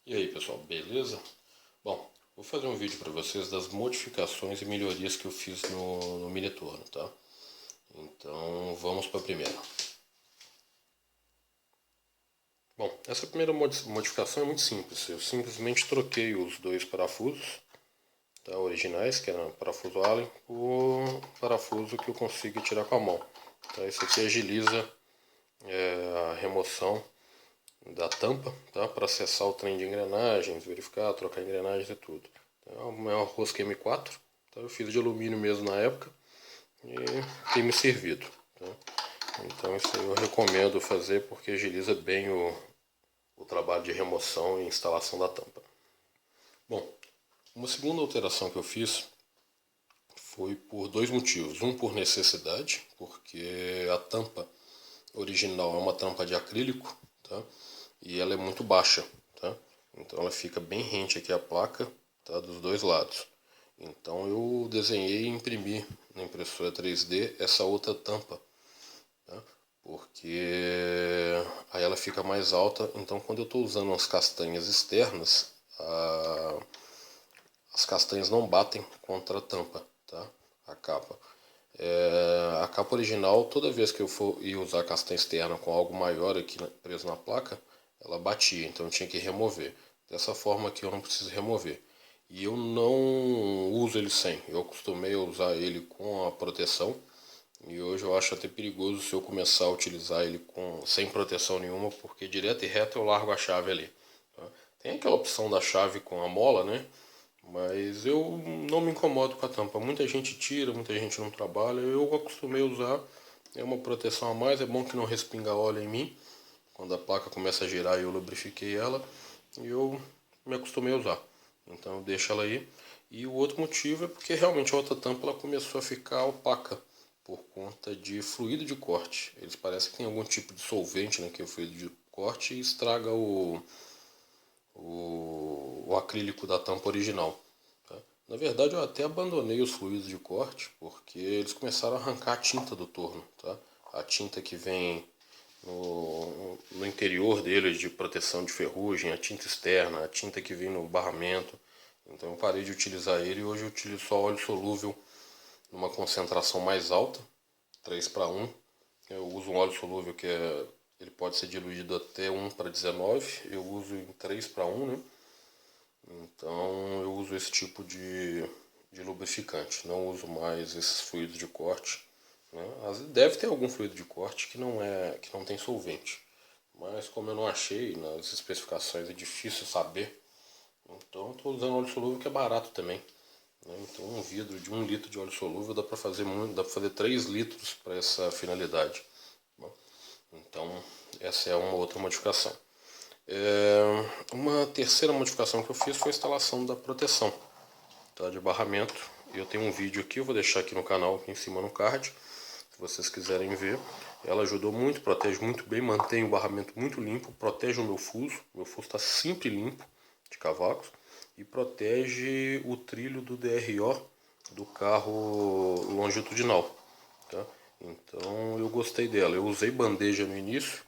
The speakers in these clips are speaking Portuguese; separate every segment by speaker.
Speaker 1: E aí pessoal, beleza? Bom, vou fazer um vídeo para vocês das modificações e melhorias que eu fiz no mini torno, tá? Então vamos para a primeira. Bom, essa primeira modificação é muito simples. Eu simplesmente troquei os dois parafusos, tá, originais, que eram parafuso Allen, por parafuso que eu consigo tirar com a mão. Tá? Isso aqui agiliza a remoção da tampa, tá? Para acessar o trem de engrenagens, verificar, trocar engrenagens e tudo. É uma rosca M4, tá? Eu fiz de alumínio mesmo na época e tem me servido. Tá? Então isso aí eu recomendo fazer porque agiliza bem o trabalho de remoção e instalação da tampa. Bom, uma segunda alteração que eu fiz foi por dois motivos. Um por necessidade, porque a tampa original é uma tampa de acrílico, tá? E ela é muito baixa, tá? Então ela fica bem rente aqui a placa, tá? Dos dois lados. Então eu desenhei e imprimi na impressora 3D essa outra tampa, tá? Porque aí ela fica mais alta. Então quando eu estou usando as castanhas externas, as castanhas não batem contra a tampa, tá? A capa. A capa original, toda vez que eu for ir usar a castanha externa com algo maior aqui preso na placa, ela batia, então eu tinha que remover. Dessa forma aqui eu não preciso remover. E eu não uso ele sem, eu acostumei a usar ele com a proteção. E hoje eu acho até perigoso se eu começar a utilizar ele sem proteção nenhuma, porque direto e reto eu largo a chave ali. Tá? Tem aquela opção da chave com a mola, né? Mas eu não me incomodo com a tampa. Muita gente tira, muita gente não trabalha. Eu acostumei a usar. É uma proteção a mais. É bom que não respinga óleo em mim. Quando a placa começa a girar eu lubrifiquei ela. E eu me acostumei a usar. Então eu deixo ela aí. E o outro motivo é porque realmente a outra tampa ela começou a ficar opaca. Por conta de fluido de corte. Eles parecem que tem algum tipo de solvente, né, que é o fluido de corte e estraga o acrílico da tampa original. Tá? Na verdade, eu até abandonei os fluidos de corte porque eles começaram a arrancar a tinta do torno. Tá? A tinta que vem no interior dele de proteção de ferrugem, a tinta externa, a tinta que vem no barramento. Então eu parei de utilizar ele e hoje eu utilizo só óleo solúvel numa concentração mais alta, 3:1. Eu uso um óleo solúvel ele pode ser diluído até 1:19. Eu uso em 3:1, né? Então eu uso esse tipo de lubrificante, não uso mais esses fluidos de corte. Né? Deve ter algum fluido de corte que não tem solvente, mas como eu não achei nas especificações é difícil saber, então estou usando óleo solúvel que é barato também. Né? Então um vidro de 1 litro de óleo solúvel dá para fazer muito, dá para fazer 3 litros para essa finalidade. Bom, então essa é uma outra modificação. Uma terceira modificação que eu fiz foi a instalação da proteção, tá, de barramento. Eu tenho um vídeo aqui, eu vou deixar aqui no canal, aqui em cima no card, se vocês quiserem ver. Ela ajudou muito, protege muito bem, mantém o barramento muito limpo, protege o meu fuso está sempre limpo de cavacos e protege o trilho do DRO do carro longitudinal. Tá? Então eu gostei dela. Eu usei bandeja no início,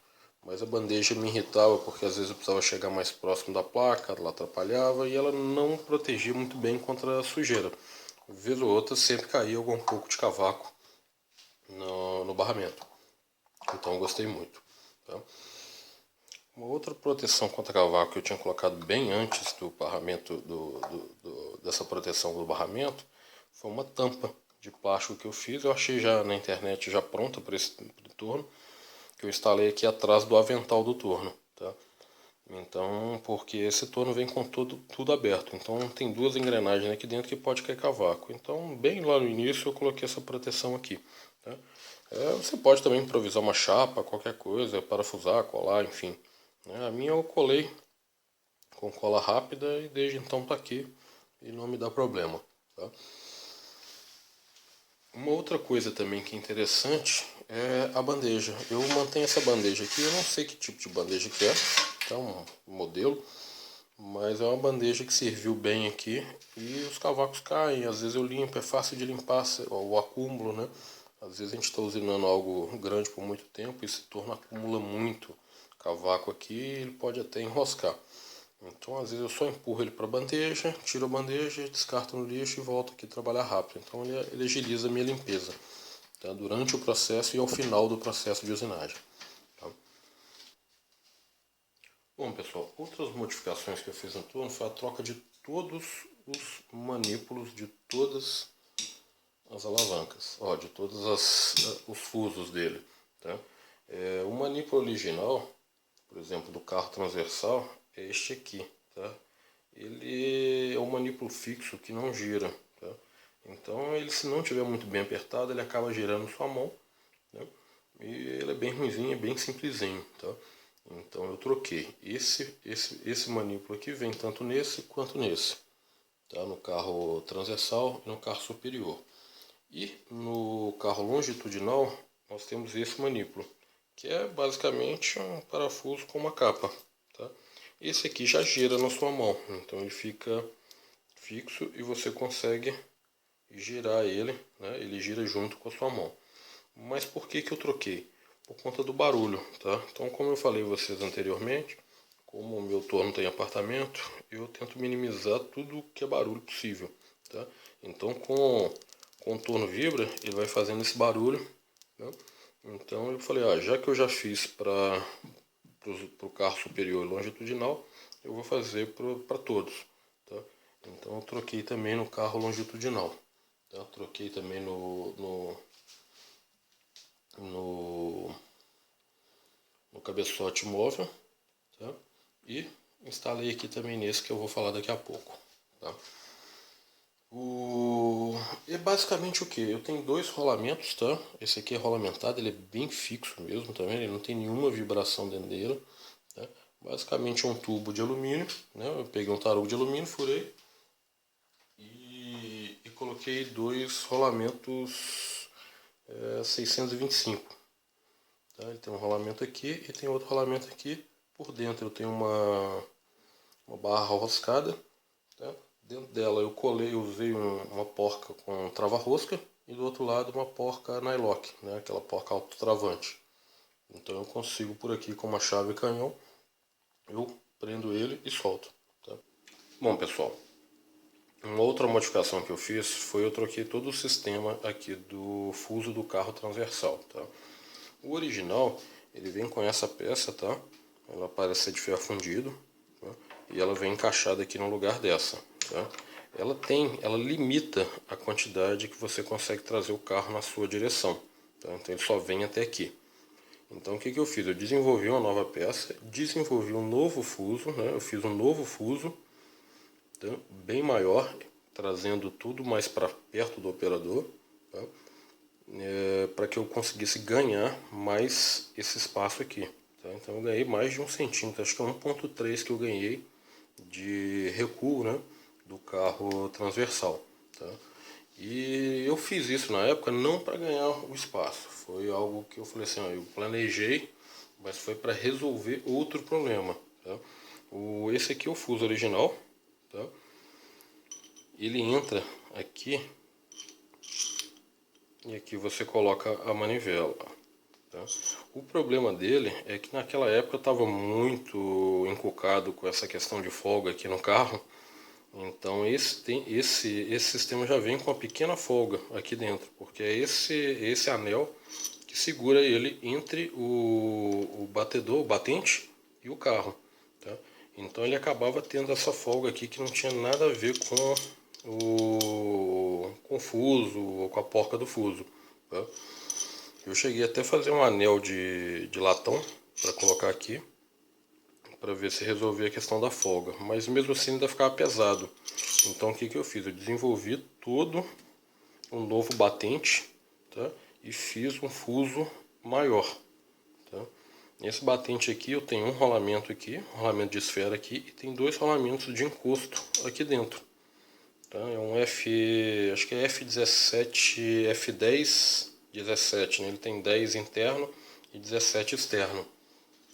Speaker 1: mas a bandeja me irritava porque às vezes eu precisava chegar mais próximo da placa, ela atrapalhava e ela não protegia muito bem contra a sujeira. Vez ou outra sempre caía algum pouco de cavaco no barramento. Então eu gostei muito. Tá? Uma outra proteção contra cavaco que eu tinha colocado bem antes do barramento, dessa proteção do barramento, foi uma tampa de plástico que eu fiz. Eu achei já na internet já pronta para esse torno, que eu instalei aqui atrás do avental do torno. Tá? Então, porque esse torno vem com tudo aberto. Então tem duas engrenagens aqui dentro que pode cair cavaco. Então, bem lá no início eu coloquei essa proteção aqui. Tá? Você pode também improvisar uma chapa, qualquer coisa, parafusar, colar, enfim. A minha eu colei com cola rápida e desde então tá aqui e não me dá problema. Tá? Uma outra coisa também que é interessante é a bandeja. Eu mantenho essa bandeja aqui, eu não sei que tipo de bandeja que é, tá um modelo, mas é uma bandeja que serviu bem aqui e os cavacos caem, às vezes eu limpo, é fácil de limpar o acúmulo, né? Às vezes a gente está usinando algo grande por muito tempo e esse torno acumula muito cavaco aqui e ele pode até enroscar. Então às vezes eu só empurro ele para a bandeja, tiro a bandeja, descarto no lixo e volto aqui trabalhar rápido. Então ele agiliza a minha limpeza, tá? Durante o processo e ao final do processo de usinagem. Tá? Bom pessoal, outras modificações que eu fiz no torno foi a troca de todos os manípulos de todas as alavancas, ó, de todos os fusos dele. Tá? O manípulo original, por exemplo, do carro transversal, é este aqui. Tá? Ele é um manípulo fixo que não gira. Tá? Então, ele, se não estiver muito bem apertado, ele acaba girando sua mão. Né? E ele é bem ruimzinho, é bem simplesinho. Tá? Então, eu troquei. Esse manípulo aqui vem tanto nesse quanto nesse. Tá? No carro transversal e no carro superior. E no carro longitudinal, nós temos esse manípulo, que é basicamente um parafuso com uma capa. Tá? Esse aqui já gira na sua mão, então ele fica fixo e você consegue girar ele, né? Ele gira junto com a sua mão. Mas por que eu troquei? Por conta do barulho. Tá? Então, como eu falei a vocês anteriormente, como o meu torno tem apartamento, eu tento minimizar tudo que é barulho possível. Tá? Então, com o torno vibra, ele vai fazendo esse barulho. Né? Então eu falei, já que eu já fiz para o carro superior longitudinal, eu vou fazer para todos. Tá? Então eu troquei também no carro longitudinal. Tá? Troquei também no cabeçote móvel. Tá? E instalei aqui também nesse que eu vou falar daqui a pouco. Tá? É basicamente o que? Eu tenho dois rolamentos, tá? Esse aqui é rolamentado, ele é bem fixo mesmo, tá vendo? Ele não tem nenhuma vibração dentro dele. Tá? Basicamente é um tubo de alumínio, né? Eu peguei um tarugo de alumínio, furei e coloquei dois rolamentos 625. Tá? Ele tem um rolamento aqui e tem outro rolamento aqui. Por dentro eu tenho uma barra roscada. Tá? Dentro dela eu usei uma porca com trava-rosca e do outro lado uma porca nylock, né? Aquela porca autotravante. Então eu consigo por aqui com uma chave canhão, eu prendo ele e solto. Tá? Bom pessoal, uma outra modificação que eu fiz foi eu troquei todo o sistema aqui do fuso do carro transversal. Tá? O original ele vem com essa peça, tá? Ela parece ser de ferro fundido, tá? E ela vem encaixada aqui no lugar dessa. Tá? Ela limita a quantidade que você consegue trazer o carro na sua direção. Tá? Então ele só vem até aqui. Então o que eu fiz? Eu desenvolvi uma nova peça, desenvolvi um novo fuso, né? Eu fiz um novo fuso, tá? Bem maior, trazendo tudo mais para perto do operador, tá? Para que eu conseguisse ganhar mais esse espaço aqui. Tá? Então eu ganhei mais de 1 centímetro, acho que é 1,3 que eu ganhei de recuo, né, do carro transversal. Tá? E eu fiz isso na época não para ganhar o espaço, foi algo que eu falei assim, eu planejei, mas foi para resolver outro problema. Tá? Esse aqui é o fuso original, tá? Ele entra aqui e aqui você coloca a manivela. Tá? O problema dele é que naquela época eu estava muito encucado com essa questão de folga aqui no carro. Então esse sistema já vem com uma pequena folga aqui dentro, porque é esse anel que segura ele entre o batedor, o batente e o carro. Tá? Então ele acabava tendo essa folga aqui que não tinha nada a ver com o fuso ou com a porca do fuso. Tá? Eu cheguei até a fazer um anel de latão para colocar aqui, para ver se resolvia a questão da folga, mas mesmo assim ainda ficava pesado. Então o que eu fiz? Eu desenvolvi todo um novo batente, tá? E fiz um fuso maior. Tá? Nesse batente aqui eu tenho um rolamento aqui, um rolamento de esfera aqui, e tem dois rolamentos de encosto aqui dentro. Tá? É um acho que é F17, F10, 17, né? Ele tem 10 interno e 17 externo.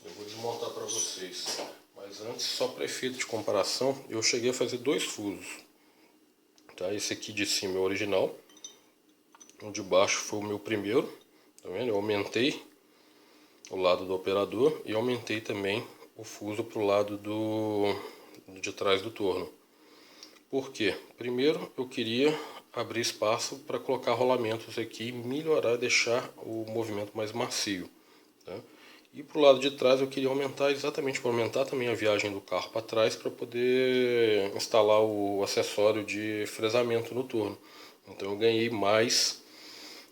Speaker 1: Eu vou desmontar para vocês. Mas antes, só para efeito de comparação, eu cheguei a fazer dois fusos. Tá? Esse aqui de cima é o original. O de baixo foi o meu primeiro. Tá vendo? Eu aumentei o lado do operador e aumentei também o fuso para o lado de trás do torno. Por quê? Primeiro eu queria abrir espaço para colocar rolamentos aqui e melhorar, deixar o movimento mais macio, tá? E para o lado de trás eu queria aumentar, exatamente para aumentar também a viagem do carro para trás, para poder instalar o acessório de fresamento no torno. Então eu ganhei mais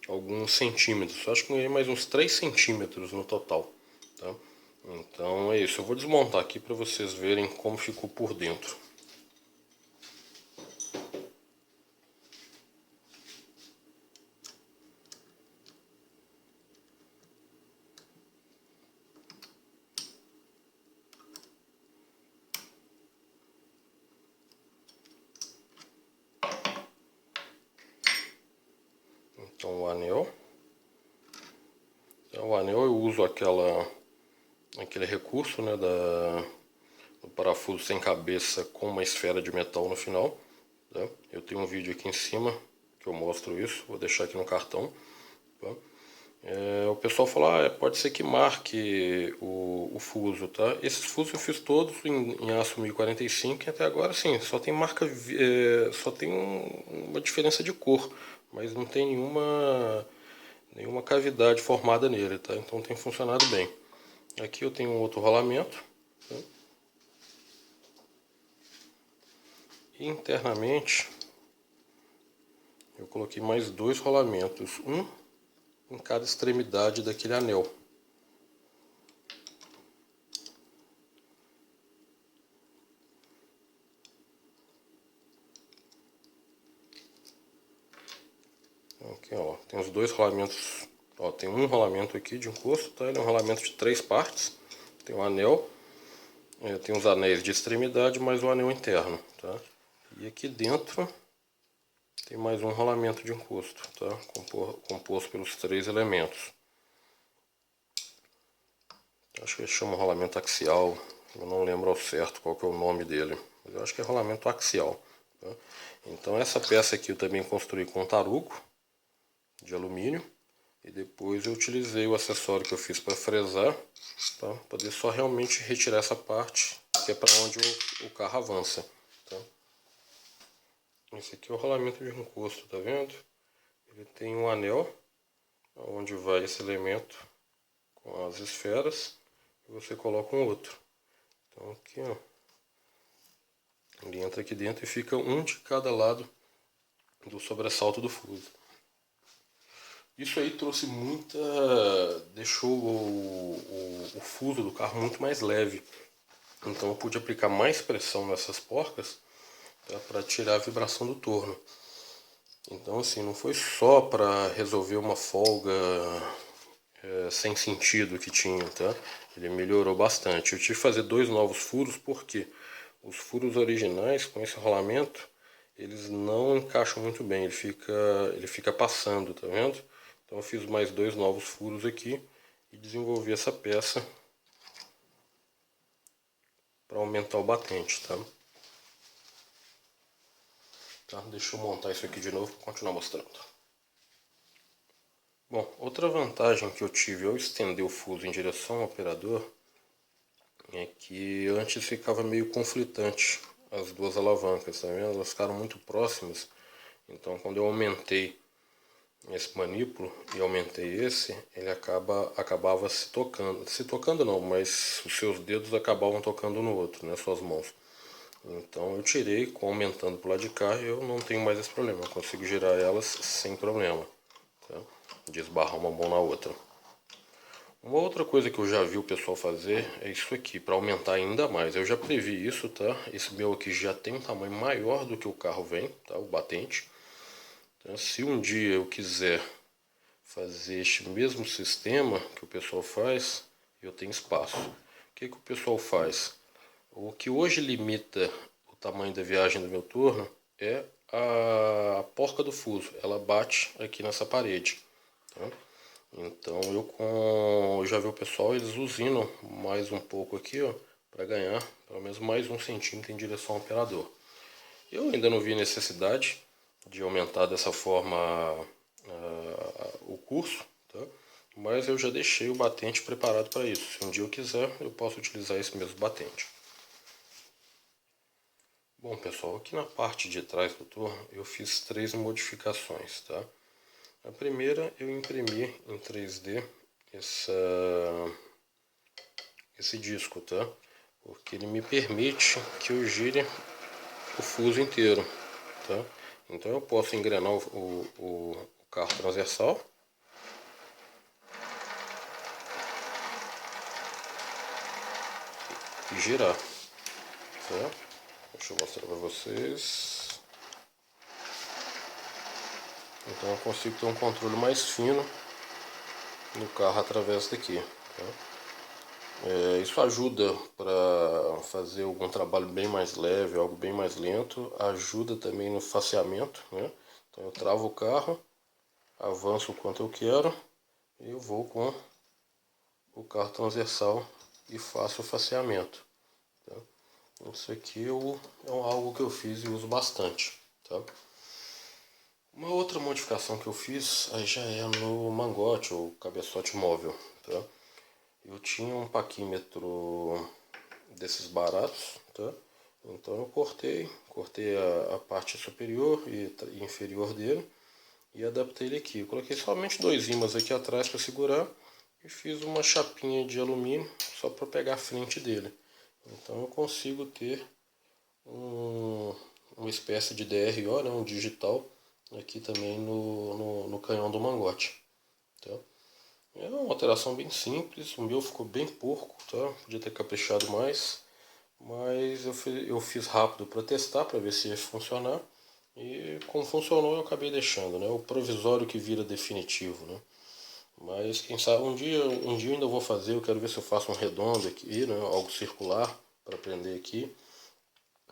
Speaker 1: alguns centímetros, acho que ganhei mais uns 3 centímetros no total, tá? Então é isso, eu vou desmontar aqui para vocês verem como ficou por dentro. Então o anel eu uso aquele recurso, né, do parafuso sem cabeça com uma esfera de metal no final, tá? Eu tenho um vídeo aqui em cima que eu mostro isso, vou deixar aqui no cartão, tá? O pessoal fala, pode ser que marque o fuso, tá? Esses fusos eu fiz todos em aço 1045 e até agora sim, só tem marca, só tem uma diferença de cor, mas não tem nenhuma cavidade formada nele, tá? Então tem funcionado bem. Aqui eu tenho um outro rolamento, tá? E internamente eu coloquei mais 2 rolamentos, um em cada extremidade daquele anel. Aqui, ó, tem os 2 rolamentos, ó, tem um rolamento aqui de encosto, tá? Ele é um rolamento de 3 partes, tem um anel, tem os anéis de extremidade mais o anel interno, tá? E aqui dentro tem mais um rolamento de encosto, tá? Composto pelos 3 elementos. Acho que chama rolamento axial, eu não lembro ao certo qual que é o nome dele, mas eu acho que é rolamento axial, tá? Então essa peça aqui eu também construí com um tarugo de alumínio e depois eu utilizei o acessório que eu fiz para fresar, para poder só realmente retirar essa parte que é para onde o carro avança, tá? Esse aqui é o rolamento de encosto, tá vendo? Ele tem um anel onde vai esse elemento com as esferas e você coloca um outro. Então aqui, ó, ele entra aqui dentro e fica um de cada lado do sobressalto do fuso. Isso aí trouxe deixou o fuso do carro muito mais leve. Então eu pude aplicar mais pressão nessas porcas, tá, para tirar a vibração do torno. Então assim, não foi só para resolver uma folga sem sentido que tinha, tá? Ele melhorou bastante. Eu tive que fazer 2 novos furos porque os furos originais com esse rolamento eles não encaixam muito bem, ele fica passando, tá vendo? Então eu fiz mais 2 novos furos aqui e desenvolvi essa peça para aumentar o batente, tá? Tá? Deixa eu montar isso aqui de novo para continuar mostrando. Bom, outra vantagem que eu tive ao estender o fuso em direção ao operador é que antes ficava meio conflitante as 2 alavancas, tá vendo? Elas ficaram muito próximas, então quando eu aumentei esse manípulo e aumentei esse, ele acabava se tocando não, mas os seus dedos acabavam tocando no outro, né, suas mãos. Então eu tirei, aumentando pro lado de cá, eu não tenho mais esse problema, eu consigo girar elas sem problema, tá? De esbarrar uma mão na outra. Uma outra coisa que eu já vi o pessoal fazer é isso aqui, para aumentar ainda mais. Eu já previ isso, tá? Esse meu aqui já tem um tamanho maior do que o carro vem, tá? O batente. Então, se um dia eu quiser fazer este mesmo sistema que o pessoal faz, eu tenho espaço. O que o pessoal faz? O que hoje limita o tamanho da viagem do meu torno é a porca do fuso. Ela bate aqui nessa parede, tá? Então eu já vi o pessoal, eles usinam mais um pouco aqui, ó, para ganhar pelo menos mais 1 centímetro em direção ao operador. Eu ainda não vi necessidade de aumentar dessa forma o curso, tá? Mas eu já deixei o batente preparado para isso. Se um dia eu quiser, eu posso utilizar esse mesmo batente. Bom pessoal, aqui na parte de trás do torno eu fiz 3 modificações, tá? A primeira, eu imprimi em 3D esse disco, tá? Porque ele me permite que eu gire o fuso inteiro, tá? Então eu posso engrenar o carro transversal e girar, tá? Deixa eu mostrar para vocês. Então eu consigo ter um controle mais fino no carro através daqui, tá? Isso ajuda para fazer algum trabalho bem mais leve, algo bem mais lento. Ajuda também no faceamento, né? Então eu travo o carro, avanço o quanto eu quero e eu vou com o carro transversal e faço o faceamento, tá? Isso aqui é algo que eu fiz e uso bastante, tá? Uma outra modificação que eu fiz aí já é no mangote ou cabeçote móvel, tá? Eu tinha um paquímetro desses baratos, tá? Então eu cortei a parte superior e inferior dele e adaptei ele aqui. Eu coloquei somente 2 ímãs aqui atrás para segurar e fiz uma chapinha de alumínio só para pegar a frente dele. Então eu consigo ter uma espécie de DRO, né, um digital, aqui também no canhão do mangote, tá? É uma alteração bem simples, o meu ficou bem porco, tá? Podia ter caprichado mais, mas eu fiz rápido para testar, para ver se ia funcionar. E como funcionou, eu acabei deixando, né? O provisório que vira definitivo, né? Mas quem sabe um dia eu ainda vou fazer, eu quero ver se eu faço um redondo aqui, né? Algo circular para prender aqui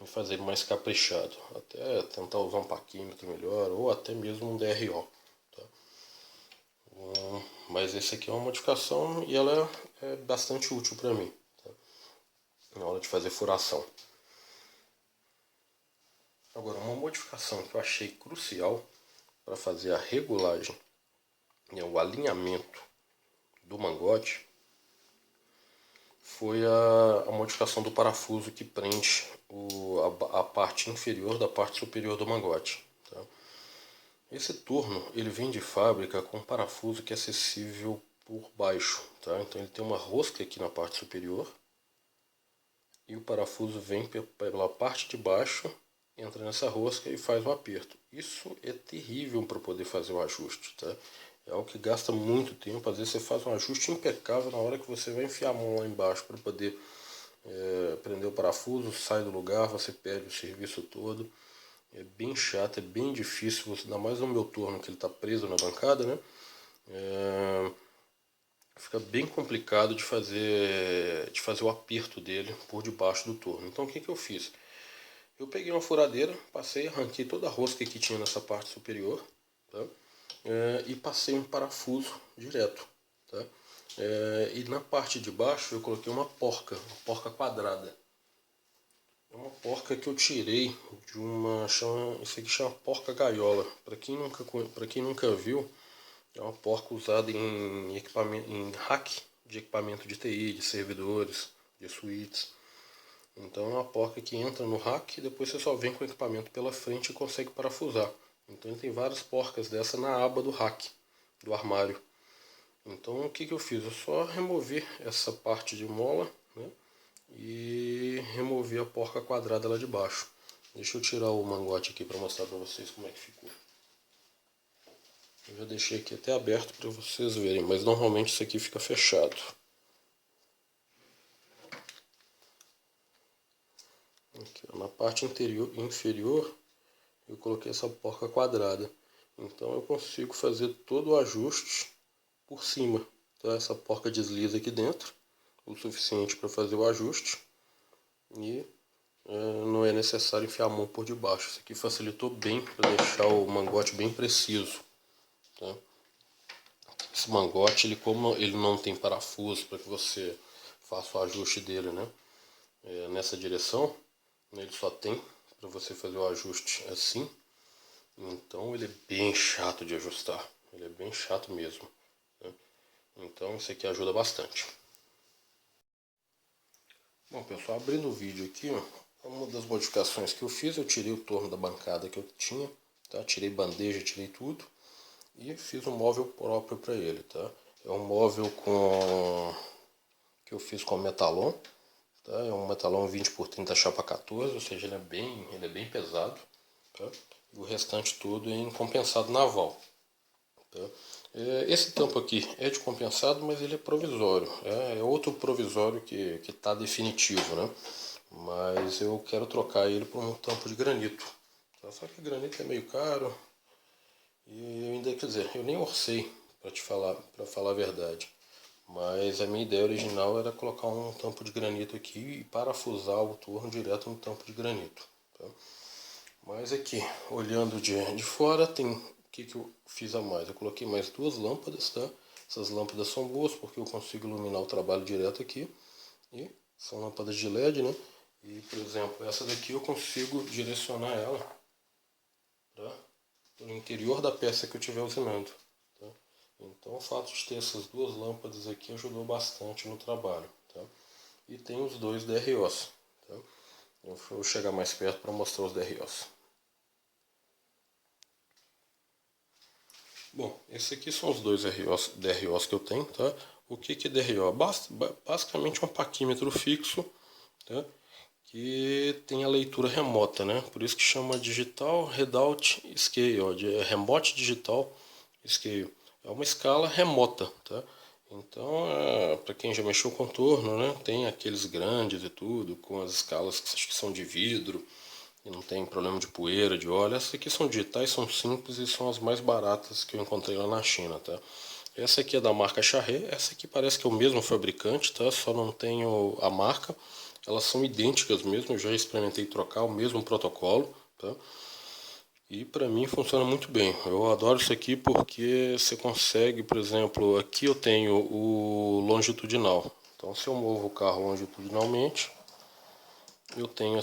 Speaker 1: e fazer mais caprichado. Até tentar usar um paquímetro melhor ou até mesmo um DRO. Tá? Mas esse aqui é uma modificação e ela é bastante útil para mim, tá? Na hora de fazer furação. Agora, uma modificação que eu achei crucial para fazer a regulagem e o alinhamento do mangote foi a modificação do parafuso que prende a parte inferior da parte superior do mangote, tá? Esse torno ele vem de fábrica com um parafuso que é acessível por baixo, tá? Então ele tem uma rosca aqui na parte superior e o parafuso vem pela parte de baixo, entra nessa rosca e faz o aperto. Isso é terrível para poder fazer o ajuste, tá? É algo que gasta muito tempo. Às vezes você faz um ajuste impecável, na hora que você vai enfiar a mão lá embaixo para poder prender o parafuso, sai do lugar, você perde o serviço todo. É bem chato, é bem difícil, ainda mais no meu torno que ele está preso na bancada, né? Fica bem complicado de fazer o aperto dele por debaixo do torno. Então o que eu fiz? Eu peguei uma furadeira, passei, arranquei toda a rosca que tinha nessa parte superior, tá? E passei um parafuso direto, tá? E na parte de baixo eu coloquei uma porca quadrada. É uma porca que eu tirei de isso aqui chama porca gaiola. Para quem nunca viu, é uma porca usada em equipamento, em rack de equipamento de TI, de servidores, de suítes. Então é uma porca que entra no rack e depois você só vem com o equipamento pela frente e consegue parafusar. Então tem várias porcas dessa na aba do rack, do armário. Então o que eu fiz? Eu só removi essa parte de mola, né? E removi a porca quadrada lá de baixo. Deixa eu tirar o mangote aqui para mostrar para vocês como é que ficou. Eu já deixei aqui até aberto para vocês verem, mas normalmente isso aqui fica fechado. Aqui, ó, na parte inferior eu coloquei essa porca quadrada. Então eu consigo fazer todo o ajuste por cima. Então essa porca desliza aqui dentro, o suficiente para fazer o ajuste. E não é necessário enfiar a mão por debaixo. Isso aqui facilitou bem para deixar o mangote bem preciso, tá? Esse mangote, como ele não tem parafuso para que você faça o ajuste dele, né? Nessa direção, ele só tem para você fazer o ajuste assim. Então ele é bem chato de ajustar. Ele é bem chato mesmo, né? Então isso aqui ajuda bastante. Bom pessoal, abrindo o vídeo aqui, ó, Uma das modificações que eu fiz, eu tirei o torno da bancada que eu tinha, tá? Tirei bandeja, tirei tudo e fiz um móvel próprio para ele, tá? É um móvel que eu fiz com metalon, tá? É um metalon 20 por 30 chapa 14, ou seja, ele é bem pesado, tá? E o restante todo é em compensado naval, tá? Esse tampo aqui é de compensado, mas ele é provisório, é outro provisório que está definitivo, né? Mas eu quero trocar ele por um tampo de granito, tá? Só que granito é meio caro e eu ainda, quer dizer, eu nem orcei para falar a verdade. Mas a minha ideia original era colocar um tampo de granito aqui e parafusar o torno direto no tampo de granito, tá? Mas aqui, olhando de fora, tem o que eu fiz a mais? Eu coloquei mais duas lâmpadas, tá? Essas lâmpadas são boas porque eu consigo iluminar o trabalho direto aqui. E são lâmpadas de LED, né? E, por exemplo, essa daqui eu consigo direcionar ela para o interior da peça que eu estiver usinando, tá? Então o fato de ter essas duas lâmpadas aqui ajudou bastante no trabalho, tá? E tem os dois DROs, tá? Eu vou chegar mais perto para mostrar os DROs. Bom, esses aqui são os dois DROs que eu tenho, tá? O que é DRO? Basicamente um paquímetro fixo, tá? Que tem a leitura remota, né? Por isso que chama Digital Readout Scale, ó, de Remote Digital Scale. É uma escala remota, tá? Então, para quem já mexeu com contorno, né? Tem aqueles grandes e tudo, com as escalas que acho que são de vidro, e não tem problema de poeira, de óleo. Essas aqui são digitais, são simples e são as mais baratas que eu encontrei lá na China, tá? Essa aqui é da marca Charret, essa aqui parece que é o mesmo fabricante, tá? Só não tenho a marca. Elas são idênticas mesmo, eu já experimentei trocar o mesmo protocolo, tá? E para mim funciona muito bem. Eu adoro isso aqui porque você consegue, por exemplo, aqui eu tenho o longitudinal. Então se eu movo o carro longitudinalmente, eu tenho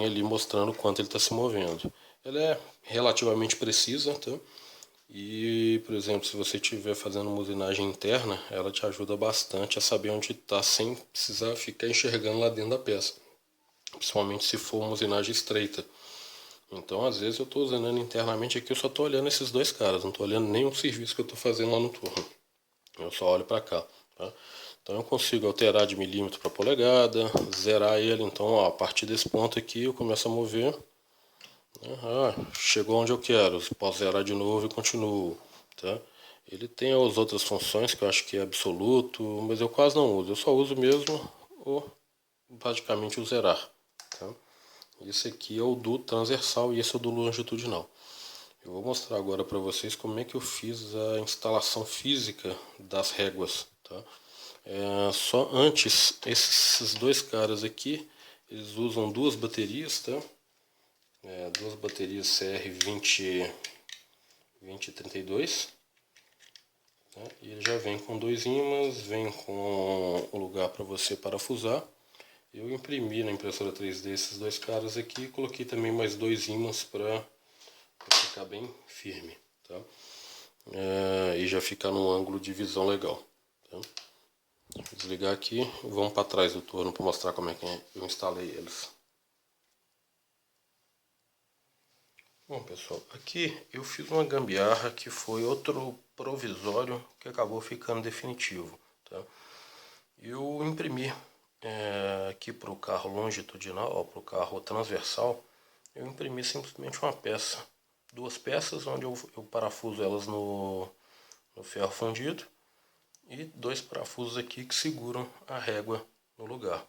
Speaker 1: ali mostrando quanto ele está se movendo. Ela é relativamente precisa, tá? E, por exemplo, se você estiver fazendo uma usinagem interna, ela te ajuda bastante a saber onde está sem precisar ficar enxergando lá dentro da peça. Principalmente se for uma usinagem estreita. Então, às vezes eu estou usinando internamente aqui, eu só estou olhando esses dois caras, não estou olhando nenhum serviço que eu estou fazendo lá no turno. Eu só olho para cá, tá? Então eu consigo alterar de milímetro para polegada, zerar ele. Então, ó, a partir desse ponto aqui eu começo a mover, né? Chegou onde eu quero, posso zerar de novo e continuo, tá? Ele tem as outras funções que eu acho que é absoluto, mas eu quase não uso. Eu só uso mesmo praticamente o zerar, tá? Esse aqui é o do transversal e esse é o do longitudinal. Eu vou mostrar agora para vocês como é que eu fiz a instalação física das réguas, tá? Só antes, esses dois caras aqui, eles usam duas baterias, tá? Duas baterias CR2032, tá? E ele já vem com dois ímãs, vem com o lugar para você parafusar. Eu imprimi na impressora 3D esses dois caras aqui e coloquei também mais dois ímãs para ficar bem firme, tá? E já ficar num ângulo de visão legal, tá? Vou desligar aqui e vamos para trás do torno para mostrar como é que eu instalei eles. Bom pessoal, aqui eu fiz uma gambiarra que foi outro provisório que acabou ficando definitivo, tá? Eu imprimi aqui para o carro longitudinal, para o carro transversal, eu imprimi simplesmente uma peça, duas peças onde eu parafuso elas no ferro fundido e dois parafusos aqui que seguram a régua no lugar.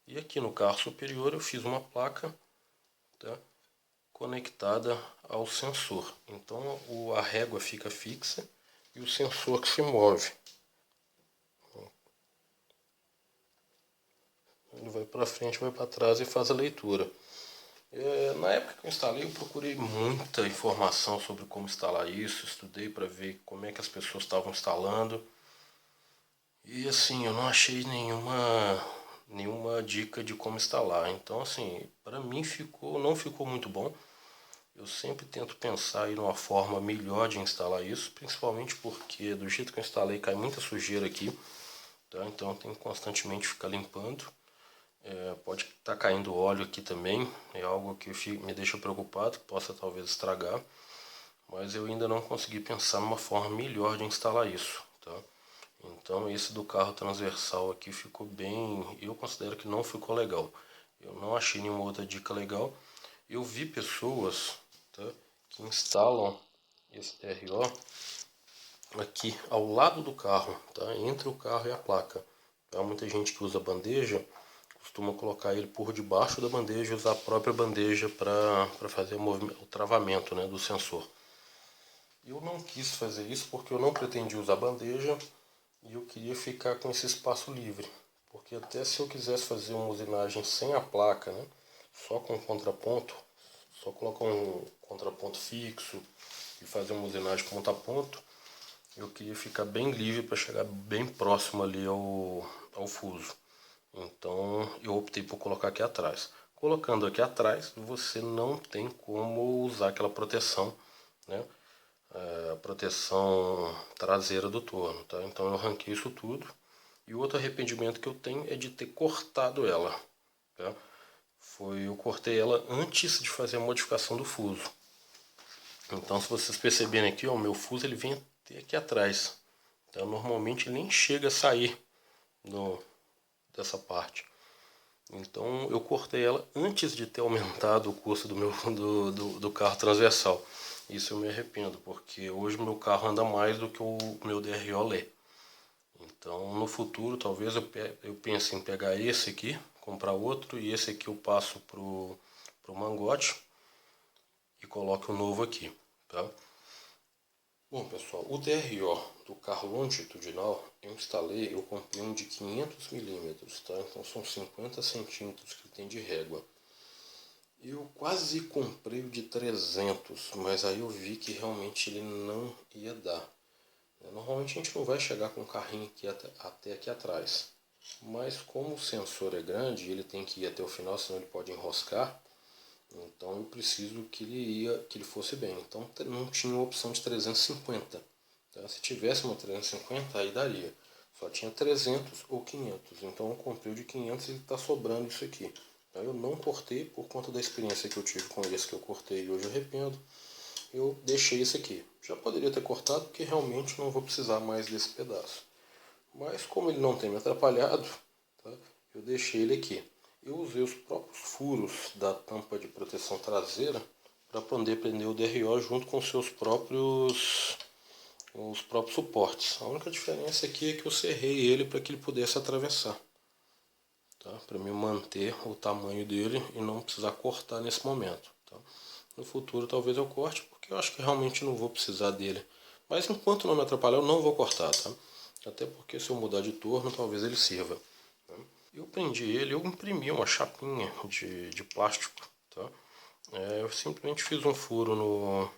Speaker 1: E aqui no carro superior eu fiz uma placa, tá, conectada ao sensor. Então a régua fica fixa e o sensor que se move. Ele vai para frente, vai para trás e faz a leitura. Na época que eu instalei, eu procurei muita informação sobre como instalar isso, estudei para ver como é que as pessoas estavam instalando. E assim, eu não achei nenhuma dica de como instalar. Então assim, para mim não ficou muito bom. Eu sempre tento pensar em uma forma melhor de instalar isso, principalmente porque do jeito que eu instalei cai muita sujeira aqui, tá? Então eu tenho que constantemente ficar limpando. Pode estar caindo óleo aqui também, é algo que me deixa preocupado, que possa talvez estragar, mas eu ainda não consegui pensar numa forma melhor de instalar isso, tá? Então esse do carro transversal aqui ficou bem, eu considero que não ficou legal. Eu não achei nenhuma outra dica legal. Eu vi pessoas, tá, que instalam esse TRO aqui ao lado do carro, tá, entre o carro e a placa. Há muita gente que usa bandeja, costuma colocar ele por debaixo da bandeja e usar a própria bandeja para fazer o travamento, né, do sensor. Eu não quis fazer isso porque eu não pretendia usar bandeja e eu queria ficar com esse espaço livre. Porque até se eu quisesse fazer uma usinagem sem a placa, né, só com contraponto, só colocar um contraponto fixo e fazer uma usinagem ponto a ponto, eu queria ficar bem livre para chegar bem próximo ali ao fuso. Então eu optei por colocar aqui atrás. Colocando aqui atrás, você não tem como usar aquela proteção, né? A proteção traseira do torno, tá? Então eu arranquei isso tudo. E o outro arrependimento que eu tenho é de ter cortado ela, tá? Eu cortei ela antes de fazer a modificação do fuso. Então se vocês perceberem aqui, ó, o meu fuso ele vem até aqui atrás. Então normalmente ele nem chega a sair dessa parte. Então eu cortei ela antes de ter aumentado o custo do carro transversal. Isso eu me arrependo, porque hoje o meu carro anda mais do que o meu DRO lê. Então no futuro talvez eu pense em pegar esse aqui, comprar outro, e esse aqui eu passo pro mangote e coloco o novo aqui, tá? Bom pessoal, o DRO do carro longitudinal eu comprei um de 500 milímetros, tá? Então são 50 centímetros que tem de régua. Eu quase comprei o de 300, mas aí eu vi que realmente ele não ia dar. Normalmente a gente não vai chegar com o carrinho aqui até aqui atrás. Mas como o sensor é grande, ele tem que ir até o final, senão ele pode enroscar. Então eu preciso que ele fosse bem. Então não tinha opção de 350. Tá? Se tivesse uma 350, aí daria. Só tinha 300 ou 500. Então eu comprei o de 500 e está sobrando isso aqui. Eu não cortei por conta da experiência que eu tive com esse que eu cortei e hoje eu arrependo. Eu deixei esse aqui. Já poderia ter cortado porque realmente não vou precisar mais desse pedaço. Mas como ele não tem me atrapalhado, tá, eu deixei ele aqui. Eu usei os próprios furos da tampa de proteção traseira para poder prender o DRO junto com os próprios suportes. A única diferença aqui é que eu serrei ele para que ele pudesse atravessar. Tá? Para me manter o tamanho dele e não precisar cortar nesse momento. Tá? No futuro talvez eu corte, porque eu acho que realmente não vou precisar dele. Mas enquanto não me atrapalhar, eu não vou cortar. Tá? Até porque se eu mudar de torno, talvez ele sirva. Tá? Eu prendi ele, eu imprimi uma chapinha de plástico. Tá? Eu simplesmente fiz um furo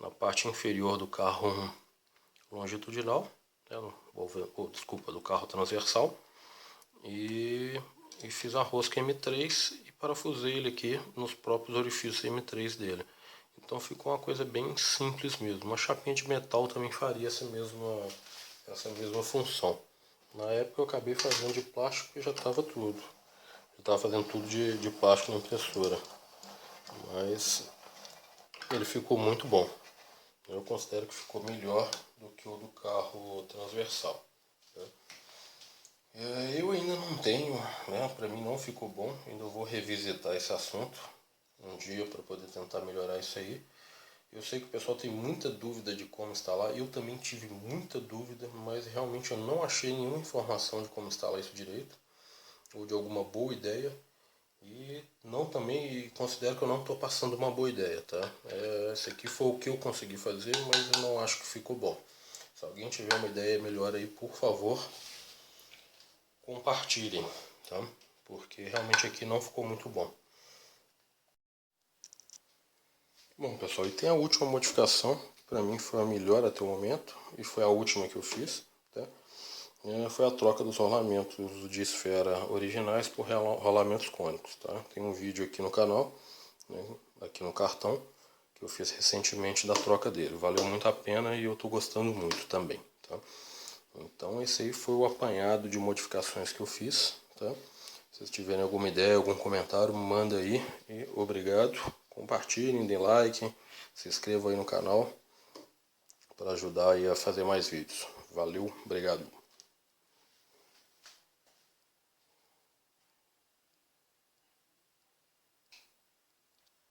Speaker 1: na parte inferior do carro longitudinal, né? Desculpa, do carro transversal. E fiz a rosca M3 e parafusei ele aqui nos próprios orifícios M3 dele. Então ficou uma coisa bem simples mesmo. Uma chapinha de metal também faria essa mesma função. Na época eu acabei fazendo de plástico e já estava tudo. Eu estava fazendo tudo de plástico na impressora. Mas ele ficou muito bom. Eu considero que ficou melhor do que o do carro transversal. Eu ainda não tenho, né? Para mim não ficou bom. Ainda vou revisitar esse assunto um dia para poder tentar melhorar isso aí. Eu sei que o pessoal tem muita dúvida de como instalar. Eu também tive muita dúvida, mas realmente eu não achei nenhuma informação de como instalar isso direito ou de alguma boa ideia. E também considero que eu não estou passando uma boa ideia, tá? Esse aqui foi o que eu consegui fazer, mas eu não acho que ficou bom. Se alguém tiver uma ideia melhor aí, por favor, compartilhem, tá? Porque realmente aqui não ficou muito bom. Bom pessoal, e tem a última modificação, para mim foi a melhor até o momento, e foi a última que eu fiz, tá? Foi a troca dos rolamentos de esfera originais por rolamentos cônicos, tá? Tem um vídeo aqui no canal, né, aqui no cartão, que eu fiz recentemente da troca dele. Valeu muito a pena e eu estou gostando muito também, tá? Então esse aí foi o apanhado de modificações que eu fiz, tá? Se vocês tiverem alguma ideia, algum comentário, manda aí. E obrigado. Compartilhem, deem like, se inscrevam aí no canal para ajudar aí a fazer mais vídeos. Valeu, obrigado.